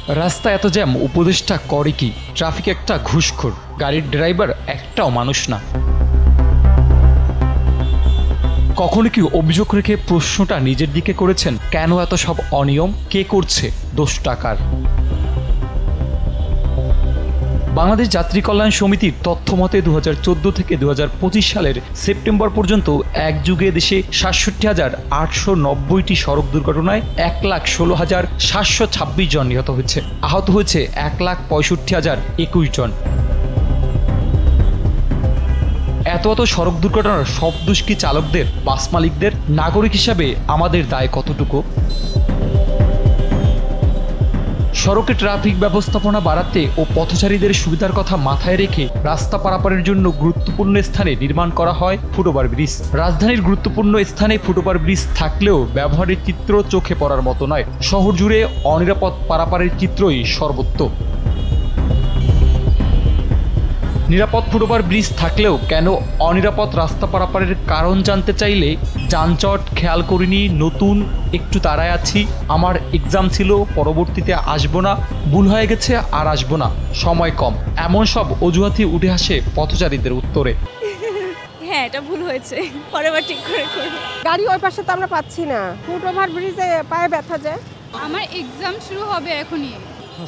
রাস্তায় এত জ্যাম উপদেশটা করে কি? ট্রাফিক একটা ঘুষখোর, গাড়ির ড্রাইভার একটাও মানুষ না। কখনো কি অভিযোগ রেখে প্রশ্নটা নিজের দিকে করেছেন, কেন এত সব অনিয়ম, কে করছে, দোষটা কার? বাংলাদেশ যাত্রী কল্যাণ সমিতির তথ্য মতে 2014 থেকে 2025 সালের সেপ্টেম্বর পর্যন্ত এক যুগে দেশে 67,890টি সড়ক দুর্ঘটনায় 1,16,726 জন নিহত হয়েছে। আহত হয়েছে 1,65,021 জন। এত সড়ক দুর্ঘটনার সব দোষ কি চালকদের, বাস মালিকদের? নাগরিক হিসাবে আমাদের দায় কতটুকু? সড়কে ট্রাফিক ব্যবস্থাপনা বাড়াতে ও পথচারীদের সুবিধার কথা মাথায় রেখে রাস্তা পারাপারের জন্য গুরুত্বপূর্ণ স্থানে নির্মাণ করা হয় ফুটওভার ব্রিজ। রাজধানীর গুরুত্বপূর্ণ স্থানে ফুটওভার ব্রিজ থাকলেও ব্যবহারের চিত্র চোখে পড়ার মতো নয়। শহর জুড়ে অনিরাপদ পারাপারের চিত্রই সর্বত্র। নিরাপদ ফুটওভার ব্রিজ থাকলেও কেন অনিরাপদ রাস্তা পারাপারের কারণ জানতে চাইলে যানজট খেয়াল করিনি, নতুন, একটু তাড়ায় আছি, আমার এক্সাম ছিল, পরবর্তীতে আসবো না, ভুল হয়ে গেছে আর আসবো না, সময় কম, এমন সব অজুহাতই উঠে আসে পথচারীদের উত্তরে। হ্যাঁ, এটা ভুল হয়েছে, পরেরবার ঠিক করে করব। গাড়ি ওই পাশে তো আমরা পাচ্ছি না, ফুটওভার ব্রিজে পায়ে ব্যথা যায়। আমার এক্সাম শুরু হবে এখনই।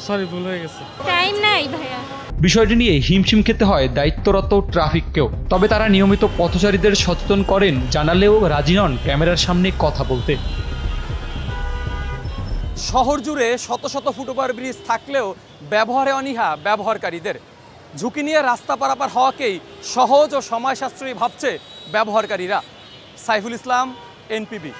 সরি, ভুল হয়ে গেছে। টাইম নাই ভাইয়া। বিষয়টি নিয়ে হিমশিম খেতে হয় দায়িত্বরত ট্রাফিককেও। তবে তারা নিয়মিত পথচারীদের সচেতন করেন, জানালেও রাজি নন ক্যামেরার সামনে কথা বলতে। শহর জুড়ে শত শত ফুটওভার ব্রিজ থাকলেও ব্যবহারে অনীহা ব্যবহারকারীদের। ঝুঁকি নিয়ে রাস্তা পারাপার হওয়াকেই সহজ ও সময় সাশ্রয়ী ভাবছে ব্যবহারকারীরা। সাইফুল ইসলাম, এনপিবি।